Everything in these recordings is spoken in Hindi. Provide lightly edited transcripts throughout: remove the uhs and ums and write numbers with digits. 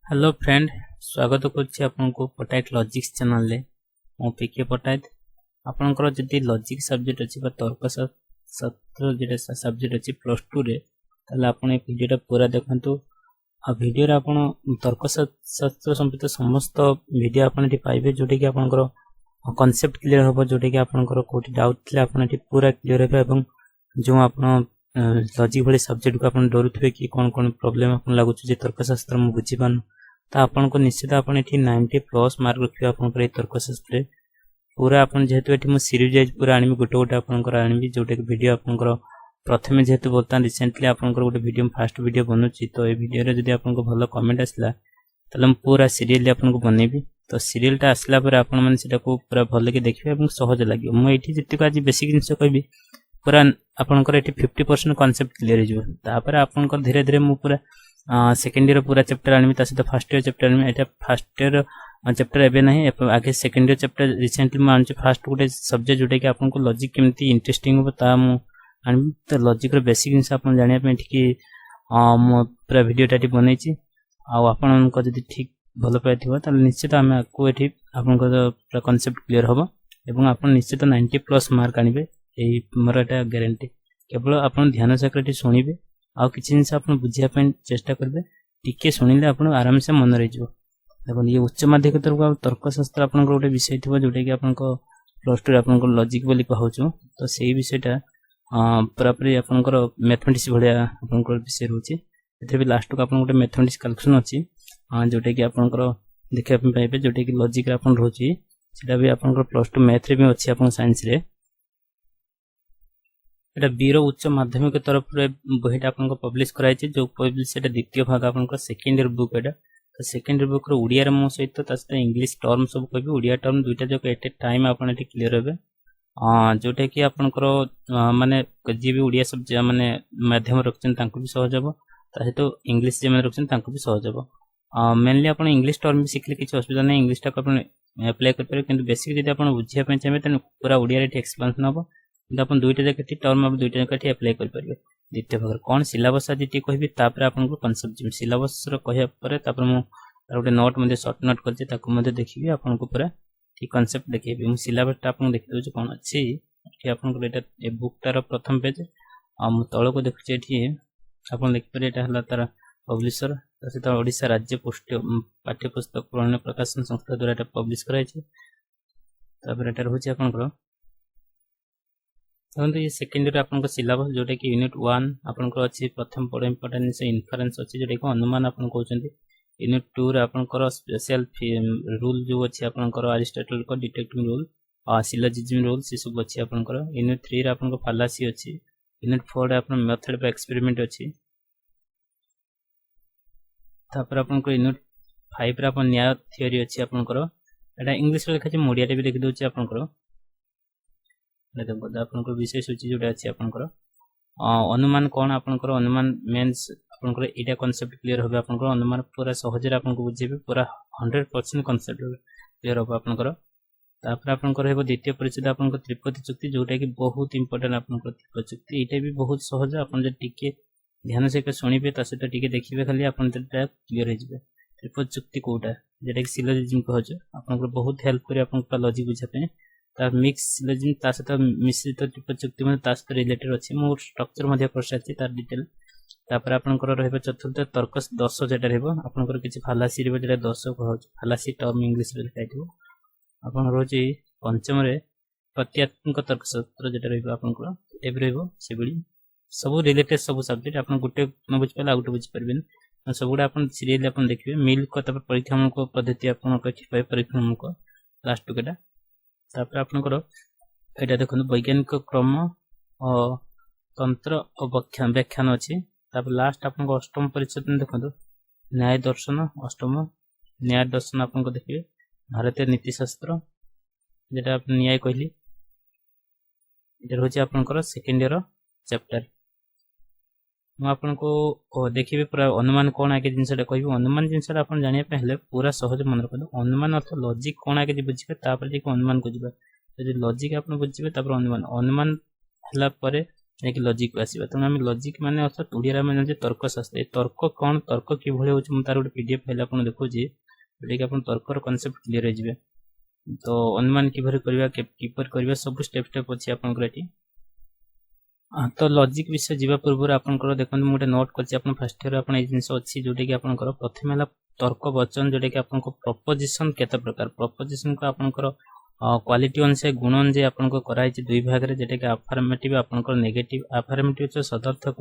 हेलो फ्रेंड, स्वागत करुच्ची आपको पटायत लॉजिक्स चैनल रे। मो पीके पटायत आपनकर जदि लॉजिक सब्जेक्ट अछि बा तर्कशास्त्र जेटा सब्जेक्ट अछि प्लस 2 रे ताले आपन ए वीडियोटा पूरा देखंतु। आ वीडियो रे आपन तर्कशास्त्र संबंधित समस्त वीडियो आपन एठी पाइबे जोटे कि आपनकर कांसेप्ट क्लियर होबो, जोटे कि आपनकर कोठी डाउट थिले आपन एठी पूरा क्लियर हेबे एवं जो आपन लॉजिक वाले सब्जेक्ट को आपन डरुथबे कि कोन कोन प्रॉब्लम आपन लागुछ जे तर्कशास्त्र मु बुझिबान ता आपन को निश्चित आपन एठी 90 प्लस मार्क रखियो आपन पर तर्कशास्त्र पूरा आपन जेहेतु एठी मु सीरीज वाइज पूरा आनिबी गोटे गोटे आपन कर आनिबी जोटे कि वीडियो आपन कर प्रथमे जेहेतु बोलता रिसेंटली आपन कर गोटे वीडियो फर्स्ट वीडियो बनउची तो ए वीडियो रे जदी आपन को भलो कमेंट आसला तले हम पूरा सीरियल आपन को बनेबी। तो सीरियल टा आसला पर आपन मन सेटा को पूरा भलो के देखिबे एवं सहज लागियो। मु एठी जति आज बेसिक जिंस कहबी पूरा आपन कर एठी 50% कांसेप्ट क्लियर हिजो तापर आपन कर धीरे धीरे मु पूरा सेकंड ईयर पूरा चैप्टर आनिबी ता सहित फर्स्ट ईयर चैप्टर आनिबी। एटा फर्स्ट ईयर चैप्टर एबे नहीं आगे सेकंड ईयर चैप्टर रिसेंटली मैं आनछि फर्स्ट गोटे सब्जेक्ट जोटे कि आपन को लॉजिक केमती इंटरेस्टिंग हो ता मु आनिबी। तो लॉजिक रो बेसिक जिंस आपन जानिया पे ठीक मु पूरा वीडियो टाटी बनैछि आ आपन को जदी ठीक भलो पाइथिबो त निश्चित हम को एठी आपन को पूरा कांसेप्ट क्लियर होबो एवं आपन निश्चित 90 प्लस मार्क आनिबे एई मोरटा गारंटी। केवल आपन ध्यान सकरटी सुनिबे आ किछि जिंस आपन बुझिया पे चेष्टा करबे टिके सुनिले आपन आराम से मन रहि जो। देखो ये उच्च माध्यमिक तर्कशास्त्र आपन को गोटे विषय थिबो जोटे कि आपन को प्लस 2 आपन को लॉजिक बोली कहउछु तो सेही विषयटा पूरापूरी आपन को मैथमेटिक्स भलिया आपन को विषय रहउछि। एथे भी लास्ट को आपन गोटे मैथमेटिक्स कैलकुलेशन अछि जोटे कि आपन को देखै पे पाइबे जोटे कि लॉजिक रे आपन रहउछि सेटा भी आपन को प्लस 2 मैथ रे भी अछि आपन साइंस रे। एटा बीरो उच्च माध्यमिक तरफ रे बहिटा आपन को पब्लिश कराइ छै जो पब्लिश सेटा द्वितीय भाग आपन को सेकंड ईयर बुक एटा। तो सेकंड ईयर बुक रो उड़िया रे मो सहित तास्ते इंग्लिश टर्म सब कहबी उड़िया टर्म दुइटा जो एट ए टाइम आपन एटी क्लियर हेबे जोटे कि आपन को माने जे भी उड़िया सब माने माध्यम रखछन तांको भी सहज हेबो ता हेतु इंग्लिश जे माने रखछन तांको भी सहज हेबो। मेनली आपन इंग्लिश टर्म भी सिखले किछ असुविधा नै, इंग्लिश टा आपन अप्लाई कर पारे किंतु बेसिक जदि आपन बुझिया पे चाहे त पूरा उड़िया रे एक्सप्लेनेशन होबो किंतु आपन दुइटा जगह टर्म अब दुइटा जगह अप्लाई कर पारे। द्वितीय भाग कोन सिलेबस आज टी कहबी तापर आपन को कांसेप्ट जे सिलेबस रो कहया परे तापर मु गोटे नोट मध्ये शॉर्ट नोट करछि ताको मध्ये देखिबी आपन को पूरा ठीक कांसेप्ट देखिबी। मु सिलेबस टा आपन देखि दोछ कोन अछि कि आपन को एटा ए बुक टार प्रथम पेज आ मु तळ को देखछि एठी आपन देख पारे एटा हला तार पब्लिशर तसे त ओडिसा राज्य पाठ्य पुस्तक प्रमाण प्रकाशन संस्था द्वारा एटा पब्लिश कराइ छै। तापर एटा रहउछि आपन को तो ये सेकंड ईयर आपन को सिलेबस जोटे कि यूनिट 1 आपन को अछि प्रथम बड़ इंपोर्टेंट इन्फरेंस अछि जोटे कि अनुमान आपन कहउछन्ती। यूनिट 2 रे आपन को स्पेशल रूल जो अछि आपन को अरिस्टोटल को डिटेक्टिंग रूल आ सिलोजिज्म रूल से सब अछि आपन को। यूनिट 3 रे आपन को फालासी अछि। यूनिट 4 रे आपन मेथड बाय एक्सपेरिमेंट अछि। तापर आपन को यूनिट 5 रे आपन न्याय थ्योरी अछि आपन को एटा इंग्लिश रे लिखा छै मोडिया रे भी लिखि दोछि आपन को देखो आपन को विशेष सूची जोटा अछि आपन को अनुमान कोन आपन को अनुमान मींस आपन को एटा कांसेप्ट क्लियर होबे आपन को अनुमान पूरा सहज रे आपन को बुझेबे पूरा 100% कांसेप्ट क्लियर होबे आपन को। तापर आपन को रहबो द्वितीय परिच्छेद आपन को त्रिपदी चुक्ति जोटा कि बहुत इंपोर्टेंट आपन को त्रिपदी चुक्ति एटा भी बहुत सहज आपन जे टिके ध्यान से के सुनिबे ता सेटा टिके देखिबे खाली आपन तेटा क्लियर हो जिबे। त्रिपदी चुक्ति कोटा जेटा कि सिलोजिज्म कहज आपन को बहुत हेल्प करे आपन को लॉजिक बुझा पे ता मिक्स सिलोजिज्म ता सहित मिश्रित त्रिपदी चुक्ति में ता सहित रिलेटेड अछि मो स्ट्रक्चर मध्ये प्रसारछि तार डिटेल। तापर आपन को रहबे चतुर्थ तर्क 10 जेटा रहबो आपन को किछि फालासी रहबो जेटा 10 कहज फालासी टर्म इंग्लिश रे लिखाइथिबो। आपन रोजी पंचम रे प्रत्यात्मक तर्कशास्त्र जेटा रहबो आपन को एबे रहबो सेबडी सब रिलेटेड सब सब्जेक्ट आपन गुटे न बुझ पाले आउट बुझ परबेन सबुडा आपन सीरियल आपन देखिबे मिल को तापर परीक्षा को पद्धति आपन को किछि परीक्षा को लास्ट केटा। तापर आपन को एटा देखन वैज्ञानिक क्रम और तंत्र और व्याख्यान अछि। तापर लास्ट आपन को अष्टम परिच्छेद में देखन न्याय दर्शन अष्टम न्याय दर्शन आपन को देखिबे भारतीय नीति शास्त्र जेटा आपन न्याय कहली एटा होछि आपन को सेकंड ईयर चैप्टर। म आपन को देखिबे पूरा अनुमान कोन आके जिंसटा कहबो अनुमान जिंसटा आपन जानिया पे हले पूरा सहज मन रखो अनुमान अर्थ लॉजिक कोन आके जे बुझिबे तापर जे अनुमान को जिबे यदि लॉजिक आपन बुझिबे तापर अनुमान अनुमान हला परे कि लॉजिक को आसीबा तेणु आम लॉजिक माने अर्थात ओडिया में जे तर्कशास्त्र तर्क कौन तर्क कि भले होछि मु तार गोटे पीडीएफ फाइल आपन देखौछि जोटा कि आपन तर्कर कांसेप्ट क्लियर हो जिवे तो अनुमान किभर करबा किपर करबा सब स्टेप अछि आपन एठी तो लॉजिक विषय जीवा पूर्व आपन देखन मु नोट करछि आपन फर्स्ट ईयर आपन ए जिंस अछि जोटा कि आपन प्रथम हला तर्क वचन जोटा कि आपन प्रपोजिशन केते प्रकार प्रपोजिशन को आपन क्वालिटी अनुसार गुणन जे आपन कराई छै दुई भाग रे जेटा कि अफर्मेटिव आपन नेगेटिव अफर्मेटिव छ सदर्थक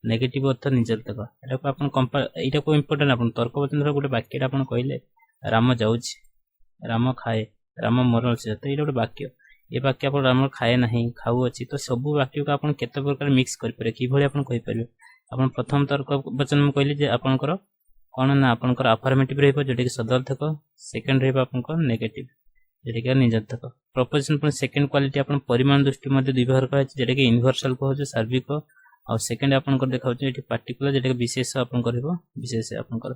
नेगेटिव अर्थ निजर्थक एटा को आपन एटा को इंपोर्टेंट आपन तर्क वचन रो गोटे वाक्य आपन कहले राम जाउछि राम खाए राम मरल से तो एटा गोटे वाक्य ये वाक्य आपन राम खाए नहीं खाउ अछि तो सब वाक्य को आपन केते प्रकार मिक्स कर पारे कि भली आपन कहि परिबे आपन प्रथम तर्क वचन में कहले जे आपन कोन ना आपन अफर्मेटिव रहबो जेटा कि सदर्थक सेकंड रहबो आपन नेगेटिव जेटा कि निजर्थक प्रपोजिशन पर सेकंड क्वालिटी आपन परिमाण दृष्टि मध्ये दुई भाग कराय जेटा कि यूनिवर्सल को हो सार्वत्रिक और सेकंड आपन देखाउ एठी पार्टिकुलर जेटा कि विशेष आपन करबो विशेष आपन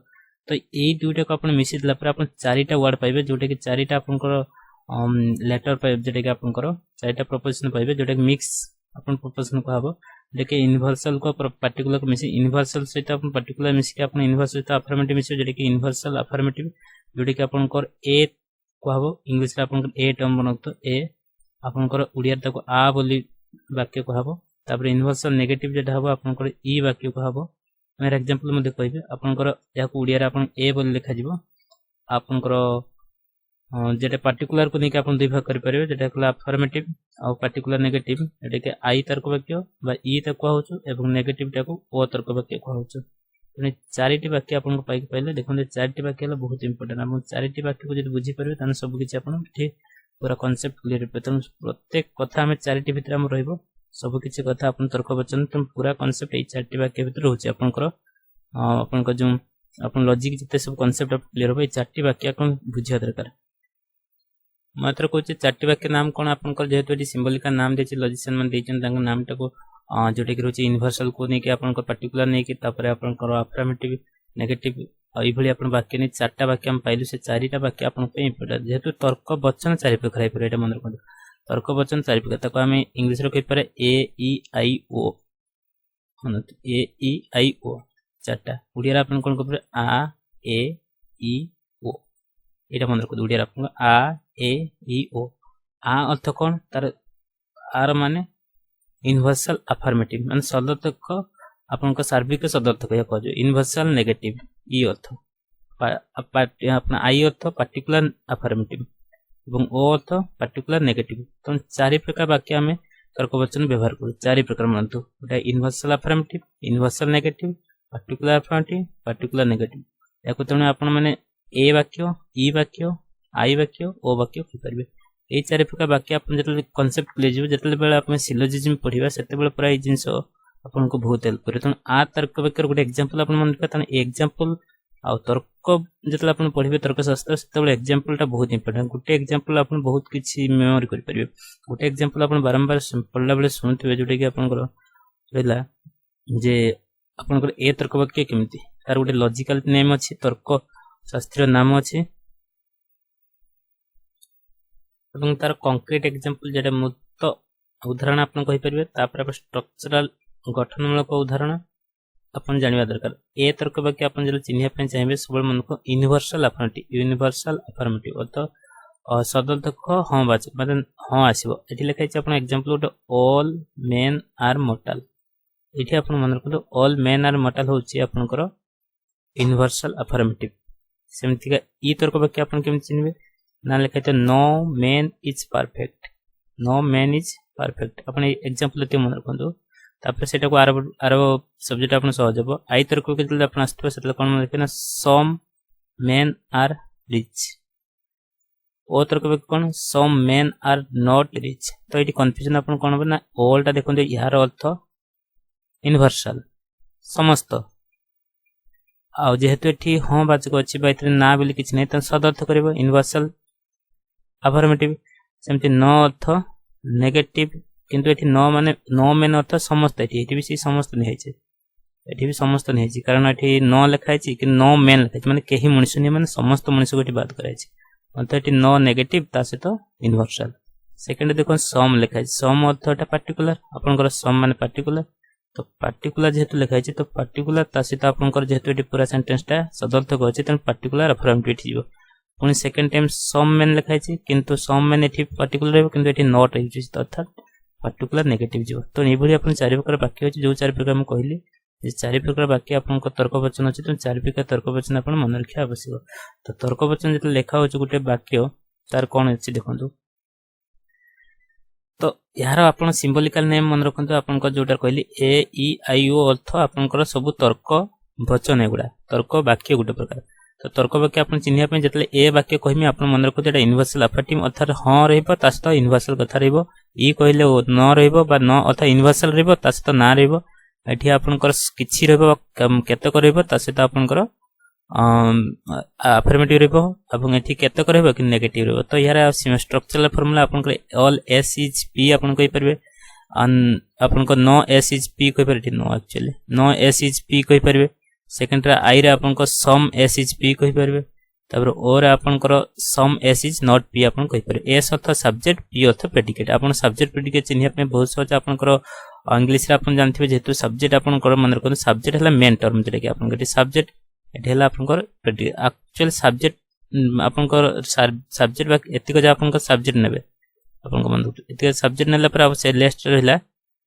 तो एई दुईटा को आपन मिसि दिला पर आपन चारिटा वर्ड पाइबे जोटा कि चारिटा आपन लेटर पाइबे जेटा कि आपन चारिटा प्रपोजिशन पाइबे जोटा कि मिक्स आपन प्रपोजिशन को हबो जेके यूनिवर्सल को पार्टिकुलर को मिसि यूनिवर्सल सहित आपन पार्टिकुलर मिसि आपन यूनिवर्सल सहित अफर्मेटिव मिसि जेटा कि यूनिवर्सल अफर्मेटिव जोटा कि आपन ए कहबो इंग्लिश रे आपन ए टर्म बनतो ए आपन उड़िया तको आ बोली वाक्य कहबो तापर यूनिवर्सल नेगेटिव जेटा हबो आपन ई वाक्य कहबो मेरा एग्जांपल मध्ये कहबे आपन या को उड़िया रे आपन ए बोली लिखा जिवो आपन जेटा पार्टिकुलर को नेके आपन दुई भाग कर परिबे जेटा कला अफर्मेटिव और पार्टिकुलर नेगेटिव जेटा के आई तर्क वाक्य बा ई तक कहउछु एवं नेगेटिव टा को ओ तर्क वाक्य कहउछु तने चारिटी वाक्य आपन को पाइले देखन चारिटी वाक्य हला बहुत इंपोर्टेंट हम चारिटी वाक्य को जदि बुझी परबे तने सब किछि आपन एठी पूरा कांसेप्ट क्लियर होबे तने प्रत्येक कथा हम चारिटी भीतर हम रहइबो सब किछि कथा आपन तर्क वचन तने पूरा कांसेप्ट ए चारिटी वाक्य भीतर होछि आपन को जो आपन लॉजिक जते सब कांसेप्ट क्लियर होबे चारिटी वाक्य आपन बुझिया दरकार मात्र कोचे चारिटी वाक्य नाम कोन आपन जेहेतु एठी सिंबलिका नाम देछि लॉजिशियन मन देछन तांग नाम टाको जोटे कि रोचे यूनिवर्सल को नेके आपन पार्टिकुलर नेके तापर आपन अफर्मेटिव नेगेटिव एई भली आपन वाक्य ने चारटा वाक्य हम पाइलु से चारिटा वाक्य आपन पे इंपोर्टेंट जेहेतु तर्क वचन चारि प्रकार है पर एटा मन रखो तर्क वचन चारि प्रकार तको हम इंग्लिश रो कहि पारे ए ई आई ओ मनत ए ई आई ओ चारटा उड़िया आपन कोन को आ ए ई ओ एटा मन रखो उड़िया आपन आ ए ई ओ आ अर्थ कोन तार आर माने यूनिवर्सल अफर्मेटिव माने सदर्थक आपन सार्वत्रिक सदर्थक या कहजो यूनिवर्सल नेगेटिव ई अर्थ अपना आई अर्थ पार्टिकुलर अफर्मेटिव एवं ओ अर्थ पार्टिकुलर नेगेटिव तो चारि प्रकार वाक्य हमें तर्कवचन व्यवहार करू चारि प्रकार मानतु गोटा universal affirmative universal negative particular affirmative particular negative याको तने आपन माने ए वाक्य ई वाक्य आई वाक्य ओ वाक्य कहि परबे ए चारि प्रकार वाक्य आपन जतले कांसेप्ट क्लियर जिवो जतले बेला आपन सिलोजिज्म पढिबा सेते बेला प्राय जिंस आपन को बहुत हेल्प करे त आ तर्क वाक्य गोटे एग्जांपल आपन मन पता एग्जांपल आ तर्क जतले आपन पढिबे तर्कशास्त्र सेते बेला एग्जांपल टा बहुत इंपोर्टेंट गोटे एग्जांपल आपन बहुत किछि मेमोरी करि परिबे गोटे एग्जांपल आपन बारंबार पढला बेले सुनथिबे जोटे कि आपन रहला जे आपन ए तर्क वाक्य केमिति तार गोटे लॉजिकल नेम अछि तर्क शास्त्रीय नाम अछि एवं तार कंक्रीट एग्जांपल जेटा मूर्त उदाहरण आपन कहि परिबे तापर आप स्ट्रक्चरल गठनमूलक उदाहरण आपन जानिबा दरकार ए तर्क वाक्य आपन जले चिन्हिया पय चाहिबे सबल मन को यूनिवर्सल अफर्मेटिव अर्थ सदर्थक हां वाचक माने हां आसीबो एठी लिखाइ छै आपन एग्जांपल गोटे ऑल मेन आर मॉर्टल एठी आपन मन रखो ऑल मेन आर मॉर्टल होची आपन को यूनिवर्सल अफर्मेटिव सेमति का ई तर्क वाक्य आपन केम चिन्हबे ना लिखा तो no man is perfect no man is perfect अपन एग्जांपल ते मन रखंदो तापर सेटा को आरो सब्जेक्ट अपन सहज हो आई तर्क के जल्दी अपन आस्तबे सेतले कोन मन लिखना सम मैन आर रिच ओ तर्क के कोन सम मैन आर नॉट रिच तो एटी कंफ्यूजन अपन कोन बना ऑल टा देखंदो यार अर्थ यूनिवर्सल समस्त आ जेहेतु एठी हां वाचक अछि बाइतरे ना बोली किछ नै त सदर्थ करबो यूनिवर्सल अफर्मेटिव सेमति नो अर्थ नेगेटिव किंतु एठी नो माने नो मेन अर्थ समस्त एठी भी सी समस्त नै है एठी भी समस्त नै है कारण एठी नो लिखाइ छै कि नो मेन लिखाइ छै माने केही मनुष्य नै माने समस्त मनुष्य गोटी बात कराइ छै मतलब एठी नो नेगेटिव ता से तो यूनिवर्सल सेकंड देखो सम लिखा है सम अर्थटा पार्टिकुलर आपनकर सम माने पार्टिकुलर तो पार्टिकुलर जेहेतु लिखा है तो पार्टिकुलर ता सहित आपनकर जेहेतु एटी पूरा सेंटेंसटा सदर्थक अछि त पार्टिकुलर अफर्मेटिव एठी जीवो पुनी सेकंड टाइम सम मेन लिखा है किंतु सम मेन एठी पार्टिकुलर रहबो किंतु एठी नॉट रहै छै अर्थात पार्टिकुलर नेगेटिव जीवो तो नै भली आपन चारि प्रकार वाक्य अछि जो चारि प्रकार हम कहली जे चारि प्रकार वाक्य आपनकर तर्कवचन अछि तो चारि प्रकार तर्कवचन आपन मन रखिया आवश्यक तो तर्कवचन जेते लेखा होछ गुटे वाक्य तार कोन अछि देखंतु तो यार आपन सिंबॉलिकल नेम मन रखंतु आपनकर जोटा कहली ए ई आई ओ अर्थ आपनकर सब तर्क वचन एगुडा तर्क वाक्य गुटे प्रकार तो तर्क वाक्य आपन चिन्हिया पे जतले ए वाक्य कहमी आपन मन रखंतु एटा यूनिवर्सल अफर्मेटिव अर्थात हां रहबो तासत यूनिवर्सल कथा रहबो ई कहले न रहबो बा न अर्थात यूनिवर्सल रहबो तासत ना रहबो एठी आपनकर किछि रहबो केतक रहबो तासत आपनकर अफर्मेटिव रहबो एवं एठी केतक रहबो कि नेगेटिव रहबो तो यार स्ट्रक्चरल फार्मूला आपनकर ऑल एस इज पी आपन कहि परबे आपनकर नो एस इज पी कहि परबे no actually no S is P कहि परबे सेकंड रा आई रे आपनकर सम एस इज पी कहि परबे तबर ओ रे आपनकर सम एस इज नॉट पी आपन कहि परबे एस अर्थ सब्जेक्ट पी अर्थ प्रेडिकेट आपन सब्जेक्ट प्रेडिकेट चिन्हिया पे बहुत सहज आपनकर इंग्लिश रे आपन जानथिबे जेतु सब्जेक्ट आपनकर मन रखन सब्जेक्ट हला मेन टर्म जेटा कि आपन गटी सब्जेक्ट एठी हला आपनकर एक्चुअल सब्जेक्ट आपनकर सब्जेक्ट बा एतिक जे आपनकर सब्जेक्ट नेबे आपनकर मन एतिक सब्जेक्ट नेला पर आप से लेस्ट रहला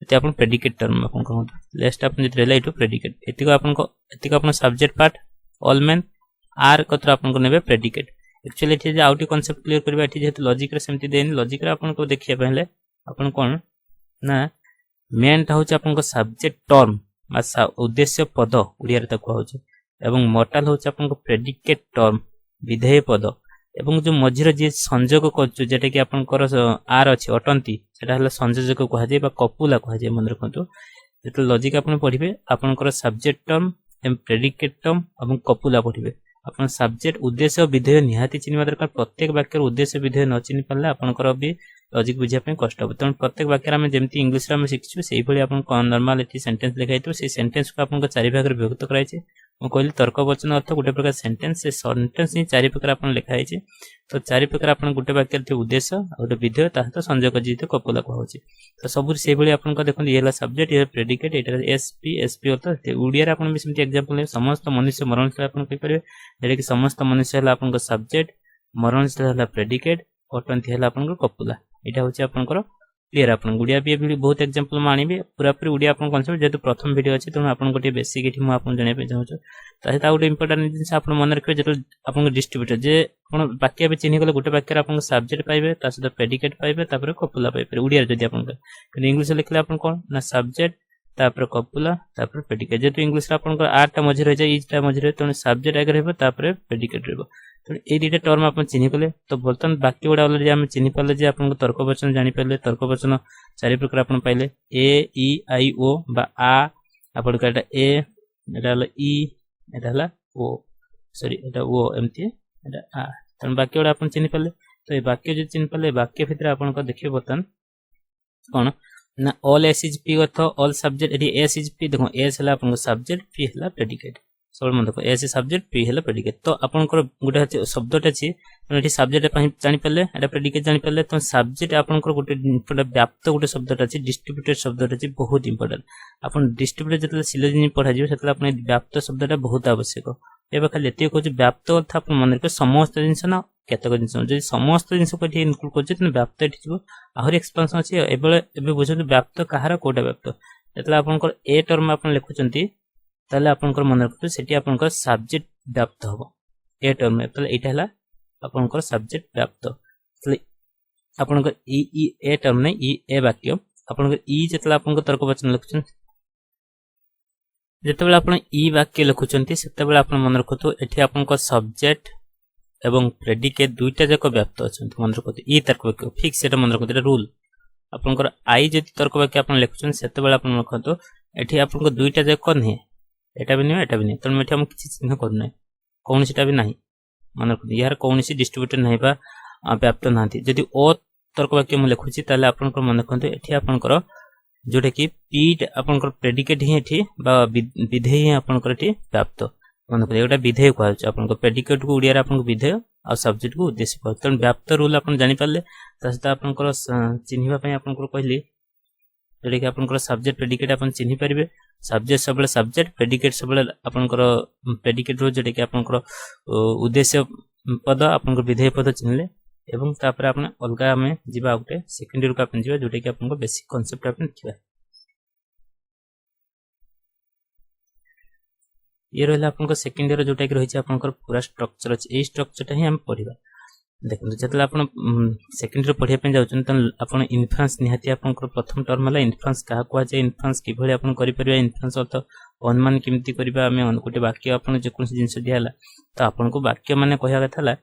एति आपन प्रेडिकेट टर्म आपनकर लेस्ट आपन जे रहला इटु प्रेडिकेट एतिक आपन subject part all men are कतरा आपनकर नेबे प्रेडिकेट एक्चुअली एठी जे आउटी कांसेप्ट क्लियर करबा एठी जेतु लॉजिक रे सेमति देनी लॉजिक रे आपनको देखिया पहले आपन कोन ना मेन ता होछ आपनकर सब्जेक्ट टर्म बा उद्देश्य पद उडिया रे तक होछ एवं मोर्टाल होछ आपनकर प्रेडिकेट टर्म विधेय पद एवं जो मझिर जे संयोग करछु जेटा कि आपनकर आर अछि अटंती सेटा हला संयोजक कहा जाय बा कपुला कहा जाय मन रखंतु जेतो लॉजिक आपन पढिबे आपनकर सब्जेक्ट टर्म एवं प्रेडिकेट टर्म एवं कपुला पढिबे आपन सब्जेक्ट उद्देश्य विधेय निहाती चिन्हवा दरकार प्रत्येक वाक्यर उद्देश्य विधेय न चिन्हि पल्ला आपनकर भी लॉजिक बुझिया पे कष्ट हो त प्रत्येक वाक्य हम जेमती इंग्लिश रे हम शिखछु सेही भली आपन नॉर्मल एठी सेंटेंस लिखाइतो से सेंटेंस को आपन चारि भाग रे विभक्त कराइ छै म कहली तर्क वचन अर्थ गुटे प्रकार सेंटेंस से सेंटेंस ही चारि प्रकार आपन लिखाइ छै तो चारि प्रकार आपन गुटे वाक्य थे उद्देश्य और विधेय ता तो संयोग जीत कपुला कहौ छै तो सब सेही भली आपन को देखन येला सब्जेक्ट ये प्रेडिकेट एटा एसपी अर्थ उडिया रे आपन भी सेमती एग्जांपल समस्त मनुष्य मरणशील आपन कहि परबे जेटा कि समस्त मनुष्य हला आपन को सब्जेक्ट मरणशील हला प्रेडिकेट अटंती हला आपन को कपुला एटा होची आपन को क्लियर आपन गुडिया भी बहुत एग्जांपल मानिबे पूरा पूरी गुडिया आपन कांसेप्ट जेतु प्रथम वीडियो अछि त आपन गोटे बेसिक एठी म आपन जणे पे जाउ छ ताहि ता गुटे इंपोर्टेंट जिंस आपन मन रखबे जेतु आपन डिस्ट्रीब्यूटर जे कोन वाक्य बे चिन्हि गले गुटे वाक्य आपन सब्जेक्ट पाइबे ता सहित प्रेडिकेट पाइबे तापर कपुला पाइबे गुडिया जदी आपन कि इंग्लिश लिखले आपन कोन ना सब्जेक्ट तापर कपुला तापर प्रेडिकेट जेतु इंग्लिश आपन को आर ता मझि रह जाय इज ता मझि रह त सब्जेक्ट आगे रहबे तापर प्रेडिकेट रहबो तो ए दुटा टर्म आपन चिन्हि गले तो बोलतन वाक्य गुडा ऑलरेडी हम चिन्हि पाले जे आपन को तर्क वचन जानि पाले तर्क वचन चारि प्रकार आपन पाइले ए ई आई ओ बा आ आपन का ए एटा हला ई एटा हला ओ सॉरी एटा ओ एमती एटा आ तन वाक्य गुडा आपन चिन्हि पाले तो ए वाक्य जे चिन्हि पाले वाक्य भितर आपन को देखिए बतन कोन ना all S is P earth all subject eighty S is P देखो एस हला आपन को सब्जेक्ट पी हला प्रेडिकेट सब मन देखो एस सब्जेक्ट पी हला प्रेडिकेट तो आपन को गुटे शब्दटा अछि एठी सब्जेक्ट पहि जानि पले एटा प्रेडिकेट जानि पले तो सब्जेक्ट आपन को गुटे व्याप्त गुटे शब्दटा अछि डिस्ट्रीब्यूटेड शब्दटा अछि बहुत इंपोर्टेंट आपन डिस्ट्रीब्यूटेड जतले सिलोजिनी पढा जिवो सेतले आपन व्याप्त शब्दटा बहुत आवश्यक एबे खाली एते कहू व्याप्त अर्थ आपन मन रखबे समस्त जिंस ना केतक जिंस जे समस्त जिंस को एठी इनक्लूड करछ त व्याप्त एठी जिवो आहुर एक्सपेंशन अछि एबे बुझु व्याप्त कहार कोटा व्याप्त एतले आपन को ए टर्म आपन लिखुचंती ताले आपन को मन रखतो सेठी आपन को सब्जेक्ट व्याप्त होबो ए टर्म एतले एटा हला आपन को सब्जेक्ट व्याप्त तले आपन को ई ए टर्म नै ई ए वाक्य आपन को ई जतला आपन को तर्क वचन लिखुचन जेतेबेले आपन ई वाक्य लिखुचंती सेतेबेले आपन मन रखतो एठी आपन को सब्जेक्ट एवं प्रेडिकेट दुईटा जक व्याप्त अछंती मन रखतो ई तर्क वाक्य फिक्स सेटा मन रखतो एटा रूल आपन को आई जति तर्क वाक्य आपन लिखुचन सेतेबेले आपन मन रखतो एठी आपन को दुईटा जक नै एटा भी नहीं तो मेठी हम किछि चिन्ह करना है कौन सीटा भी नहीं मन रखतो यार कौन सी डिस्ट्रीब्यूटर नहीं बा व्याप्त नांती जदि ओ तर्क वाक्य म लिखुची ताले आपन को मन रखतो एठी आपन को जोटा कि पी आपन को प्रेडिकेट ही एठी बा विधेय ही आपन को एठी व्याप्त मन कर एटा विधेय कहै छै आपन को प्रेडिकेट को उड़िया रे आपन को विधेय आ सब्जेक्ट को उद्देश्य कहै तन व्याप्त रूल आपन जानि पाले तसत आपन को चिन्हिबा पय आपन को कहली जेडे कि आपन को सब्जेक्ट प्रेडिकेट आपन चिन्हि परिबे सब्जेक्ट सबले सब्जेक्ट प्रेडिकेट सबले आपन को प्रेडिकेट रो जेडे कि आपन को उद्देश्य पद आपन को विधेय पद चिन्हले एवं तापर आपन अलगा में जिबा उटे सेकेंडरी को आपन जिबा जोटे कि आपन को बेसिक कांसेप्ट आपन थिबा ये रहला आपन को सेकेंडरी जोटा कि रही छै आपन को पूरा स्ट्रक्चर अछि ए स्ट्रक्चर ही हम पढिबा देखो जतला आपन सेकेंडरी पढिया पे जाउछन त आपन इन्फ्रेंस निहाती आपन को प्रथम टर्म होला इन्फ्रेंस कहा को जे इन्फ्रेंस कि भली आपन करि परिबा इन्फ्रेंस अर्थ अनुमान केमती करबा हमें अनुकुटी वाक्य आपन जे कोन जिंस दियाला त आपन को वाक्य माने कहया कथाला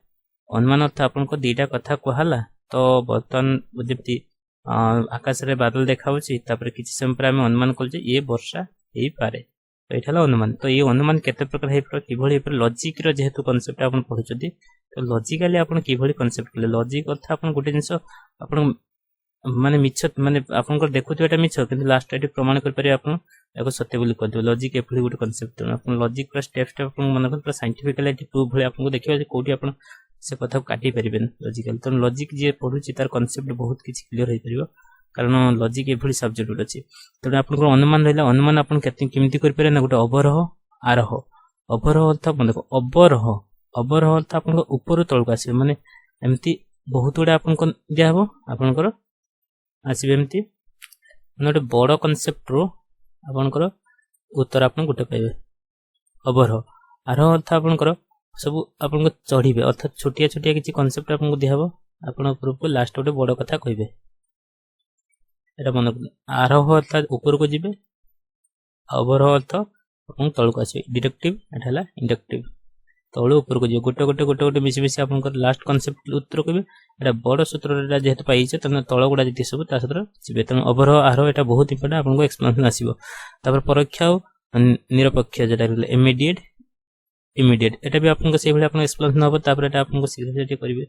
अनुमान अर्थ आपन को दीटा कथा कहला तो बर्तन जेती आकाश रे बादल देखाउची तापर किछि समय पर हमें अनुमान कल जे ये वर्षा हेई पारे तो एठाला अनुमान तो ये अनुमान केते प्रकार हे पर किभली पर लॉजिक रो जेहेतु कांसेप्ट आपन पढुचदी तो लॉजिकली आपन किभली कांसेप्ट ले लॉजिक अर्थ आपन गोटे जिंस आपन माने मिछ माने आपन को देखुतो एटा मिछ किंतु लास्ट एटी प्रमाण कर पारे आपन एको सत्य बोली कहदियो लॉजिक एफली गोटे कांसेप्ट आपन लॉजिक पर स्टेप स्टेप आपन मन कर साइंटिफिकली प्रूफ भले आपन को देखियो जे कोठी आपन से कथा काटी परिबेन लॉजिकल तो लॉजिक जे पढुची तार कांसेप्ट बहुत किछ क्लियर होई परिबो कारण लॉजिक एभली सब्जेक्ट अछि तो आपन को अनुमान रहला अनुमान आपन केमती कर पारे ना गोटे अवरोह आरोह अवरोह अर्थ आपन देखो अवरोह अर्थ आपन को ऊपर तळक आसी माने एमती बहुत गुडा आपन को दिया हबो आपन को आसी एमती गोटे बड़ कांसेप्ट रो आपन को उत्तर आपन गोटे पाइबे अवरोह आरोह अर्थ आपन को सब आपन को चढ़ीबे अर्थात छोटिया छोटिया किछि कांसेप्ट आपन को दिया हबो आपन ऊपर को लास्ट गोटे बड़ कथा कहबे एटा मन आरोह अर्थात ऊपर को जिबे अवरोह अर्थ आपन तळक आसी डिडक्टिव एटाला इंडक्टिव तळो ऊपर को जे गोटे मिसी मिसी आपन को लास्ट कांसेप्ट उत्तर कहबे एटा बड़ सूत्र रे जेहेतु पाइछे तने तळ गुडा जति सब ता सूत्र जिबे तने अवरोह आरोह एटा बहुत इंपोर्टेंट आपन को एक्सप्लेनेशन आसीबो तापर परोक्ष निरपेक्ष जेटा इमीडिएट एटा भी आपन को से भली आपन एक्सप्लेनेशन होबो तापर एटा आपन को शीघ्र करिवे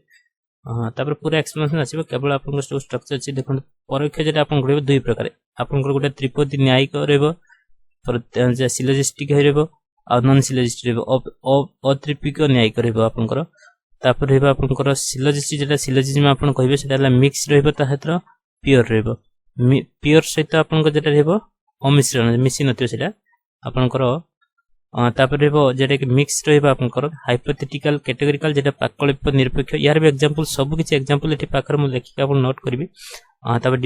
तापर पूरा एक्सप्लेनेशन आसीबो केवल आपन को स्ट्रक्चर अछि देखन परोक्ष जेटा आपन करबे दुई प्रकार आपन को गोटे त्रिपदी न्यायिक रहबो पर जे सिलोजिस्टिक रहबो आ नॉन सिलोजिस्टिक रहबो अत्रिपिक न्यायिक रहबो आपन को तापर रहबो आपन को सिलोजिस्टिक जेटा सिलोजिज्म आपन कहबे सेटा ला मिक्स रहबो ता हेतर प्योर रहबो प्योर सहित आपन को जेटा रहबो अमिश्रण मिसी नथियो सेटा आपन को तापर रहबो जेटा कि मिक्स रहबो आपन को हाइपोथेटिकल कैटेगोरिकल जेटा पाकलिप निरपेक्ष यार भी एग्जांपल सब किछि एग्जांपल एठी पाखर म लेखि आपन नोट करबी तापर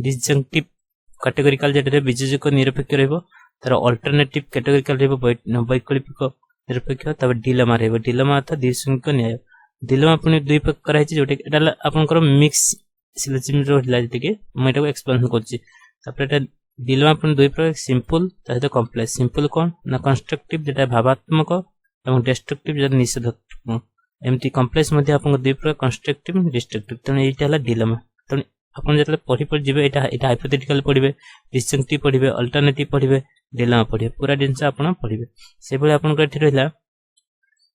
डिस्जंक्टिव कैटेगोरिकल जेटा वियोजक निरपेक्ष रहबो तार अल्टरनेटिव कैटेगोरिकल रहबो वैकल्पिक निरपेक्ष तापर डिलेमा रहबो डिलेमा अर्थ द्विसंग न्याय डिलेमा पुनी दुई प्रकार है जोटे एटा आपन को मिक्स सिलोजिज्म रो जेटा कि म एटा एक्सप्लेन करछि तापर एटा डिलेमा पुनी दुई प्रकार सिंपल ताते कॉम्प्लेक्स सिंपल कोन ना कंस्ट्रक्टिव जेटा भावात्मक एवं डिस्ट्रक्टिव जेटा निषेधात्मक एमती कॉम्प्लेक्स मध्ये आपन दुई प्रकार कंस्ट्रक्टिव डिस्ट्रक्टिव तने एटा हला डिलेमा तने आपन जेतले पढि जिबे एटा हाइपोथेटिकल पढिबे डिस्जंक्टिव पढिबे अल्टरनेटिव पढिबे डिलेमा पढिबे पूरा जिंस आपन पढिबे से बेले आपन को एठी रहला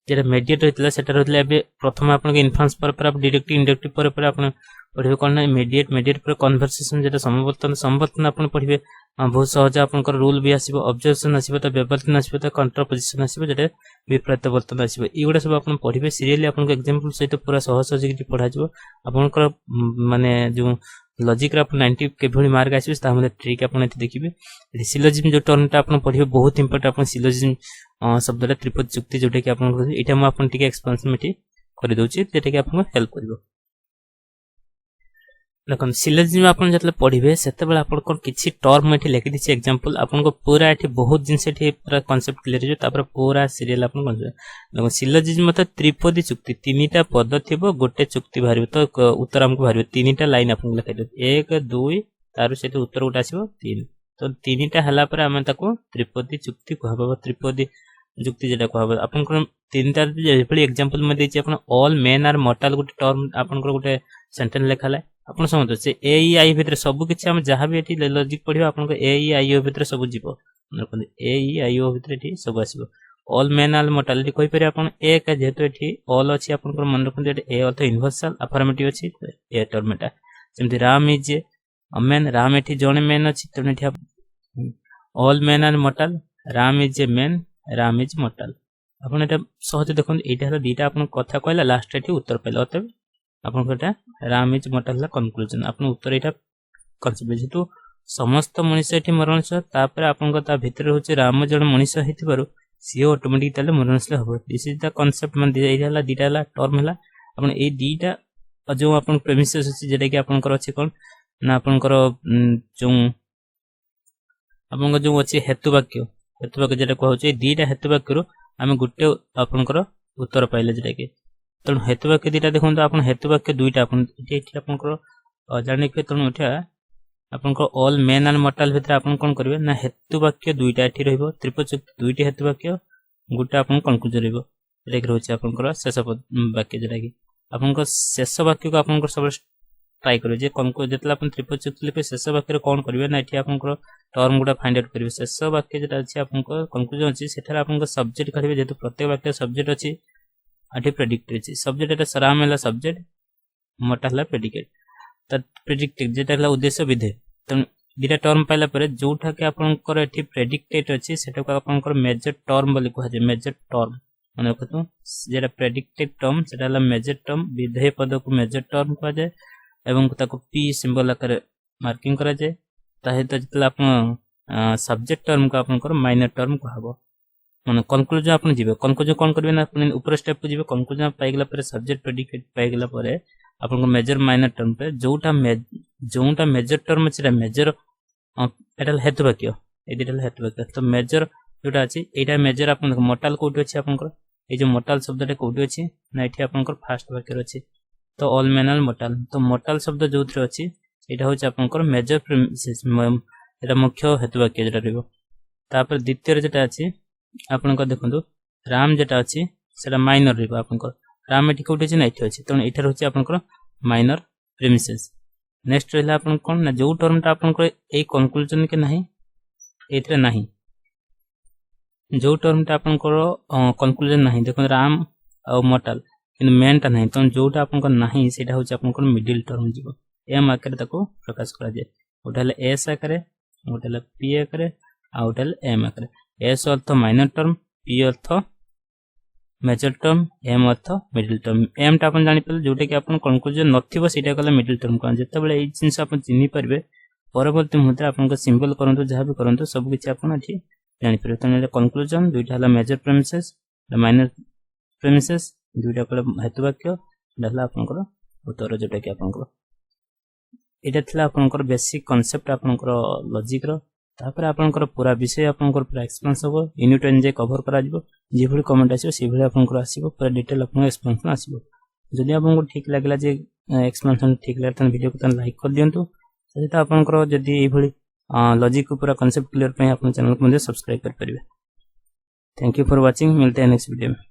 जेटा मीडिएट होइतला सेटा रहतला एबे प्रथम आपन के इन्फ्रेंस पर आप डिडक्टिव इंडक्टिव पर आपन पढिबे कोन ना मीडिएट पर कन्वर्सेशन जेटा समवर्तन आपन पढिबे बहुत सहज आपन को रूल भी आसीबो ऑब्जर्वेशन आसीबो त व्यवधान आसीबो त कंट्रापोजिशन आसीबो जेटा विपरीत वर्तन आसीबो इगुडा सब आपन पढिबे सीरियली आपन को एग्जांपल सहित पूरा सहज कि पढा जिवो आपन को माने जो लॉजिक रा 90 के भली मार्क आसीबे ता हमले ट्रिक आपन एथि देखिबे सिलोजिज्म जो टर्म ता आपन पढिबे बहुत इंपोर्टेंट आपन सिलोजिज्म शब्दला त्रिपद युक्ति जोटे कि आपन एटा म आपन टिके एक्सप्लेनेशन मेटी करि दोछि जेटा कि आपन हेल्प करबो देखन सिलोजिज्म आपन जतले पढिबे सेते बेला आपन को किछि टर्म एठी लेखि दिछि एग्जांपल आपन को पूरा एठी बहुत जिंस एठी पूरा कांसेप्ट क्लियर हो तापर पूरा सीरियल आपन देखन सिलोजिज्म त त्रिपदी चुक्ति तीनटा पद थिबो गोटे चुक्ति भारिबो तो उत्तर हमको भारिबो तीनटा लाइन आपन लेखि दो 1 2 तार सेते उत्तर उठा आसीबो 3 तो तीनटा हला पर हम ताको त्रिपदी चुक्ति कहबो त्रिपदी जुक्ति जेटा कहबो आपन को तीनटा जेपली एग्जांपल में देछि आपन ऑल मेन आर मॉर्टल गोटे टर्म आपन को गोटे सेंटेंस लेखाले आपन समझो से ए ई आई भितर सब किछ हम जहां भी एठी लॉजिक पढिबो आपन को ए ई आई ओ भितर सब जीवो देखो ए ई आई ओ भितर एठी सब आसीबो ऑल मेन आल मॉर्टलिटी कहि परे आपन ए का जेतो एठी ऑल अछि आपन को मन रखन एठी ए अर्थ यूनिवर्सल अफर्मेटिव अछि ए टर्म एटा जेमति Ram is a man Ram एठी जने मैन अछि तने एठी all men are mortal Ram is a man Ram is mortal आपण एटा सहज देखन एटा हला दीटा आपण कथा कहला लास्ट एठी उत्तर पाइला अतः आपण एटा राम इज मॉर्टल हला कंक्लूजन आपण उत्तर एटा कनसेप्ट जेतु समस्त मनुष्य एठी मरणशील तापर आपण ता भितर होचे राम जण मनुष्य हेतिबारु सी ऑटोमेटिक ताले मरणशील हबो दिस इज द कांसेप्ट मन एटा हला दीटा हला टर्म हला आपण ए दीटा जो आपण प्रेमिसेस अछि जेटा कि आपण कर अछि कोन ना आपण कर जो आपण जो अछि हेतु वाक्य जेटा कहउ छै दीटा हेतु वाक्य रो आमे गुटे आपण कर उत्तर पाइले जेटा कि तण हेतु वाक्य दीटा देखन तो आपण हेतु वाक्य दुईटा आपण एठी आपण कर जानि के तण उठा आपण को ऑल मेन एंड मॉर्टल भितर आपण कोन करबे ना हेतु वाक्य दुईटा एठी रहइबो त्रिपद दुईटी हेतु वाक्य गुटे आपण कंक्लूजन रहइबो जेटा कि रहउछि आपण कर शेष वाक्य जेटा कि आपण को शेष वाक्य को आपण को सब ट्राई करियो जे कंक्लूजन जेतला आपण त्रिपद लिखे शेष वाक्य रे कोन करबे ना एठी आपण को टर्म गुडा फाइंड आउट करिवे शेष वाक्य जेटा अछि आपण को कंक्लूजन अछि सेठार आपण को सब्जेक्ट करिवे जेतु प्रत्येक वाक्य सब्जेक्ट अछि आठी प्रेडिक्ट अछि सब्जेक्ट एटा सराम हला सब्जेक्ट मोटा हला प्रेडिकेट त प्रेडिक्टिव जेटा हला उद्देश्य विधेय त दिटा टर्म पाइला परे जोठा के आपण को एठी प्रेडिक्टेड अछि सेटा को आपण को मेजर टर्म बोली कहै छै मेजर टर्म माने कतो जेटा प्रेडिक्टेड टर्म सेटा हला मेजर टर्म विधेय पद को मेजर टर्म कहै छै एवं ताको पी सिंबल आकार मार्किंग करा जाय ताहे त जतला आपण सब्जेक्ट टर्म को आपण को माइनर टर्म कहबो माने कंक्लूजन आपण जिवे कंक्लूजन कोन करबे ना आपण ऊपर स्टेप को जिवे कंक्लूजन पाइ गेला परे सब्जेक्ट प्रेडिकेट पाइ गेला परे आपण को मेजर माइनर टर्म पे जोटा मेजर टर्म छिरा मेजर एटा हेतु वाक्य एदिटा हेतु वाक्य तो मेजर जोटा अछि एटा मेजर आपण मॉर्टल कोठी अछि आपण को ए जो मॉर्टल शब्दटे कोठी अछि ना एठी आपण को फर्स्ट वाक्य अछि तो ऑल मेनल मॉर्टल तो मॉर्टल शब्द जोथरे अछि एटा होछि आपण को मेजर प्रेमिसेस एटा मुख्य हेतु वाक्य जेटा रहबो तापर द्वितीय जेटा अछि आपण को देखंतु राम जेटा अछि सेटा माइनर रहबो आपण को राम एठी कोठी अछि ना एठी अछि त एठा रहछि आपण को माइनर प्रेमिसेस नेक्स्ट रहला आपण कोन ना जो टर्मटा आपण को ए कंक्लूजन के नाही एथरे नाही जो टर्मटा आपण को कंक्लूजन नाही देखो राम और मॉर्टल इन मेनटा नाही त जोटा आपण को नाही सेटा होछि आपण को मिडिल टर्म जीवो एम आकार ताको प्रकाश करा जाय उठाले एस आकार उठाले पी आकार आ उठाले एम आकार एस अर्थ माइनर टर्म पी अर्थ मेजर टर्म एम अर्थ मिडिल टर्म एम टा अपन जानि पले जोटा कि अपन कंक्लूजन नथिबो सेटा कला मिडिल टर्म कोन जते बेले ए जिंस अपन चिन्हि परबे परवर्ती मुद्रा अपन को सिंबल करंतु जहा भी करंतु सब किछि अपन अछि जानि परबे तने कंक्लूजन दुइटा हला मेजर प्रेमिसेस माइनर प्रेमिसेस दुइटा कला हेतु वाक्य डला अपन को उत्तर जोटा कि अपन को एटा थिला आपनकर बेसिक कांसेप्ट आपनकर लॉजिक रो तापर आपनकर पूरा विषय आपनकर पूरा एक्सपेंस हो यूनिट एनजे कवर करा जिवो जे भली कमेंट आसीबो से भली आपनकर आसीबो पूरा डिटेल आपन एक्सप्लेनेशन आसीबो जदि आपनको ठीक लागला जे एक्सप्लेनेशन ठीक लागला त वीडियो को त लाइक कर दियंतु सहित आपनकर जदि ए भली लॉजिक को पूरा कांसेप्ट क्लियर पय आपन चैनल को सब्सक्राइब कर परिबे थैंक यू फॉर वाचिंग मिलते हैं नेक्स्ट वीडियो में।